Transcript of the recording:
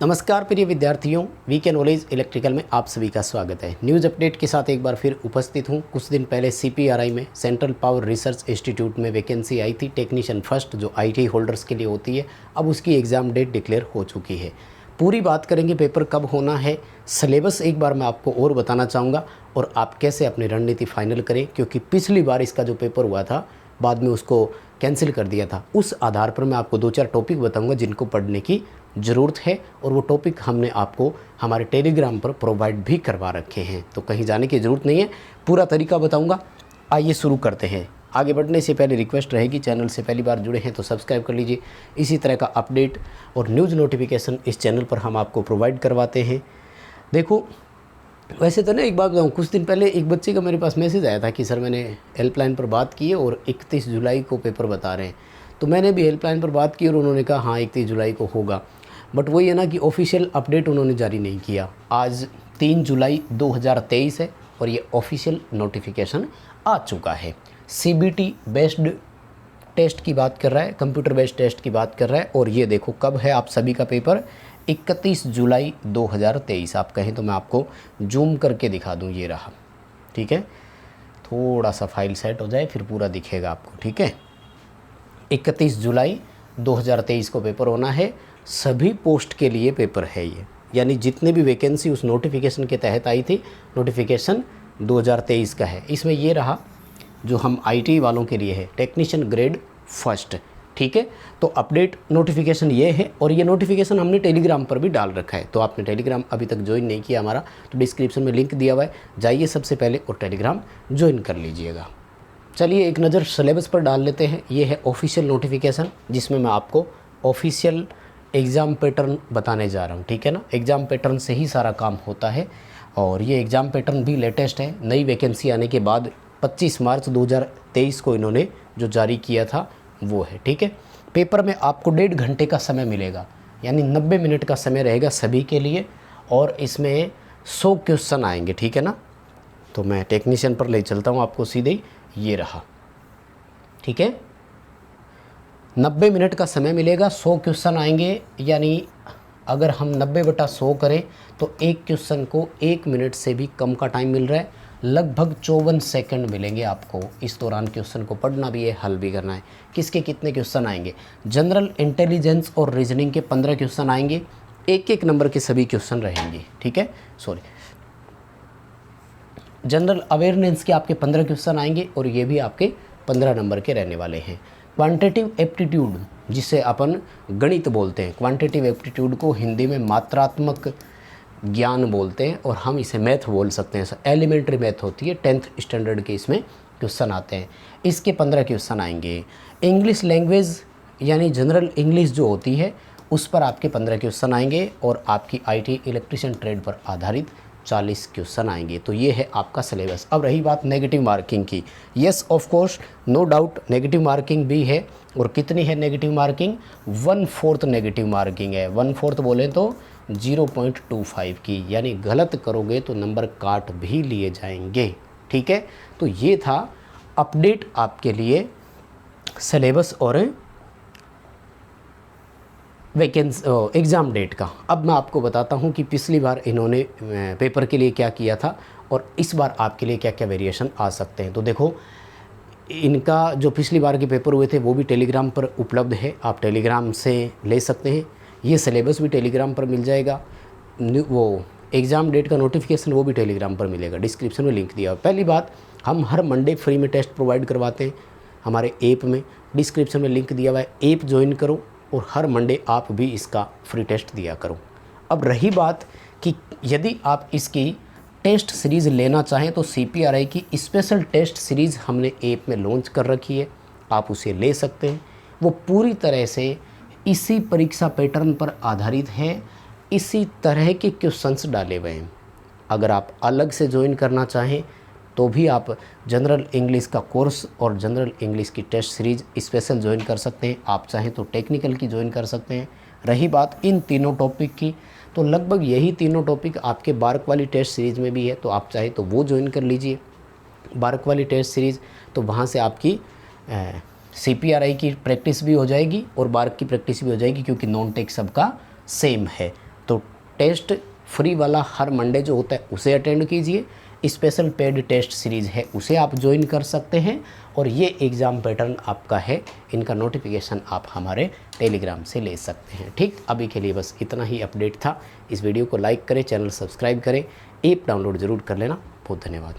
नमस्कार प्रिय विद्यार्थियों, वीके नॉलेज इलेक्ट्रिकल में आप सभी का स्वागत है। न्यूज़ अपडेट के साथ एक बार फिर उपस्थित हूँ। कुछ दिन पहले CPRI में सेंट्रल पावर रिसर्च इंस्टीट्यूट में वैकेंसी आई थी टेक्नीशियन फर्स्ट, जो IT होल्डर्स के लिए होती है। अब उसकी एग्ज़ाम डेट डिक्लेयर हो चुकी है। पूरी बात करेंगे पेपर कब होना है, सिलेबस एक बार मैं आपको और बताना चाहूँगा और आप कैसे अपनी रणनीति फाइनल करें, क्योंकि पिछली बार इसका जो पेपर हुआ था बाद में उसको कैंसिल कर दिया था। उस आधार पर मैं आपको 2-4 टॉपिक बताऊंगा जिनको पढ़ने की ज़रूरत है, और वो टॉपिक हमने आपको हमारे टेलीग्राम पर प्रोवाइड भी करवा रखे हैं, तो कहीं जाने की ज़रूरत नहीं है, पूरा तरीका बताऊंगा। आइए शुरू करते हैं। आगे बढ़ने से पहले रिक्वेस्ट रहेगी, चैनल से पहली बार जुड़े हैं तो सब्सक्राइब कर लीजिए। इसी तरह का अपडेट और न्यूज़ नोटिफिकेशन इस चैनल पर हम आपको प्रोवाइड करवाते हैं। देखो, वैसे तो ना एक बात बताऊँ, कुछ दिन पहले एक बच्चे का मेरे पास मैसेज आया था कि सर मैंने हेल्पलाइन पर बात की है और 31 जुलाई को पेपर बता रहे हैं। तो मैंने भी हेल्पलाइन पर बात की और उन्होंने कहा हाँ 31 जुलाई को होगा, बट वही है ना कि ऑफिशियल अपडेट उन्होंने जारी नहीं किया। आज 3 जुलाई 2023 है और ये ऑफिशियल नोटिफिकेशन आ चुका है। CBT बेस्ड टेस्ट की बात कर रहा है, कंप्यूटर बेस्ड टेस्ट की बात कर रहा है। और ये देखो कब है आप सभी का पेपर, 31 जुलाई 2023। आप कहें तो मैं आपको जूम करके दिखा दूं, ये रहा, ठीक है। थोड़ा सा फाइल सेट हो जाए फिर पूरा दिखेगा आपको, ठीक है। 31 जुलाई 2023 को पेपर होना है। सभी पोस्ट के लिए पेपर है ये, यानी जितने भी वैकेंसी उस नोटिफिकेशन के तहत आई थी, नोटिफिकेशन 2023 का है। इसमें ये रहा जो हम IT वालों के लिए है, टेक्नीशियन ग्रेड फर्स्ट, ठीक है। तो अपडेट नोटिफिकेशन ये है और ये नोटिफिकेशन हमने टेलीग्राम पर भी डाल रखा है। तो आपने टेलीग्राम अभी तक ज्वाइन नहीं किया हमारा, तो डिस्क्रिप्शन में लिंक दिया हुआ है, जाइए सबसे पहले और टेलीग्राम ज्वाइन कर लीजिएगा। चलिए एक नज़र सिलेबस पर डाल लेते हैं। ये है ऑफिशियल नोटिफिकेशन, जिसमें मैं आपको ऑफिशियल एग्ज़ाम पैटर्न बताने जा रहा हूँ, ठीक है ना। एग्ज़ाम पैटर्न से ही सारा काम होता है और ये एग्ज़ाम पैटर्न भी लेटेस्ट है। नई वैकेंसी आने के बाद 25 मार्च 2023 को इन्होंने जो जारी किया था वो है, ठीक है। पेपर में आपको 1.5 घंटे का समय मिलेगा, यानी 90 मिनट का समय रहेगा सभी के लिए, और इसमें 100 क्वेश्चन आएंगे, ठीक है ना। तो मैं टेक्नीशियन पर ले चलता हूँ आपको सीधे ही, ये रहा, ठीक है। 90 मिनट का समय मिलेगा, 100 क्वेश्चन आएंगे, यानी अगर हम 90/100 करें तो एक क्वेश्चन को 1 मिनट से भी कम का टाइम मिल रहा है। लगभग 54 सेकंड मिलेंगे आपको। इस दौरान क्वेश्चन को पढ़ना भी है, हल भी करना है। किसके कितने क्वेश्चन आएंगे? जनरल इंटेलिजेंस और रीजनिंग के 15 क्वेश्चन आएंगे, एक नंबर के सभी क्वेश्चन रहेंगे, ठीक है। जनरल अवेयरनेस के आपके 15 क्वेश्चन आएंगे और ये भी आपके 15 नंबर के रहने वाले हैं। क्वांटिटेटिव एप्टीट्यूड, जिसे अपन गणित बोलते हैं, क्वांटिटेटिव एप्टीट्यूड को हिंदी में मात्रात्मक ज्ञान बोलते हैं और हम इसे मैथ बोल सकते हैं। एलिमेंट्री मैथ होती है, 10th स्टैंडर्ड के इसमें क्वेश्चन आते हैं। इसके 15 क्वेश्चन आएंगे। इंग्लिश लैंग्वेज यानी जनरल इंग्लिश जो होती है उस पर आपके 15 क्वेश्चन आएंगे और आपकी IT इलेक्ट्रिशियन ट्रेड पर आधारित 40 क्वेश्चन आएंगे। तो ये है आपका सिलेबस। अब रही बात नेगेटिव मार्किंग की, yes of course no doubt negative marking भी है। और कितनी है नेगेटिव मार्किंग? 1/4 नेगेटिव मार्किंग है। 1/4 बोले तो 0.25 की, यानी गलत करोगे तो नंबर काट भी लिए जाएंगे, ठीक है। तो ये था अपडेट आपके लिए सिलेबस और वैकेंसी एग्ज़ाम डेट का। अब मैं आपको बताता हूँ कि पिछली बार इन्होंने पेपर के लिए क्या किया था और इस बार आपके लिए क्या क्या वेरिएशन आ सकते हैं। तो देखो, इनका जो पिछली बार के पेपर हुए थे वो भी टेलीग्राम पर उपलब्ध है, आप टेलीग्राम से ले सकते हैं। ये सिलेबस भी टेलीग्राम पर मिल जाएगा। वो एग्ज़ाम डेट का नोटिफिकेशन वो भी टेलीग्राम पर मिलेगा, डिस्क्रिप्शन में लिंक दिया। पहली बात, हम हर मंडे फ्री में टेस्ट प्रोवाइड करवाते हैं हमारे ऐप में, डिस्क्रिप्शन में लिंक दिया हुआ है। ऐप ज्वाइन करो और हर मंडे आप भी इसका फ्री टेस्ट दिया करो। अब रही बात कि यदि आप इसकी टेस्ट सीरीज़ लेना चाहें तो CPRI की स्पेशल टेस्ट सीरीज़ हमने ऐप में लॉन्च कर रखी है, आप उसे ले सकते हैं। वो पूरी तरह से इसी परीक्षा पैटर्न पर आधारित है, इसी तरह के क्वेश्चंस डाले हुए हैं। अगर आप अलग से ज्वाइन करना चाहें तो भी आप जनरल इंग्लिश का कोर्स और जनरल इंग्लिश की टेस्ट सीरीज़ स्पेशल ज्वाइन कर सकते हैं। आप चाहें तो टेक्निकल की ज्वाइन कर सकते हैं। रही बात इन तीनों टॉपिक की, तो लगभग यही तीनों टॉपिक आपके बार्क वाली टेस्ट सीरीज़ में भी है, तो आप चाहे तो वो ज्वाइन कर लीजिए बार्क वाली टेस्ट सीरीज़। तो वहाँ से आपकी CPRI की प्रैक्टिस भी हो जाएगी और बार्क की प्रैक्टिस भी हो जाएगी, क्योंकि नॉन टेक सबका सेम है। तो टेस्ट फ्री वाला हर मंडे जो होता है उसे अटेंड कीजिए, स्पेशल पेड टेस्ट सीरीज़ है उसे आप ज्वाइन कर सकते हैं, और ये एग्ज़ाम पैटर्न आपका है, इनका नोटिफिकेशन आप हमारे टेलीग्राम से ले सकते हैं। ठीक, अभी के लिए बस इतना ही अपडेट था। इस वीडियो को लाइक करें, चैनल सब्सक्राइब करें, ऐप डाउनलोड ज़रूर कर लेना। बहुत धन्यवाद।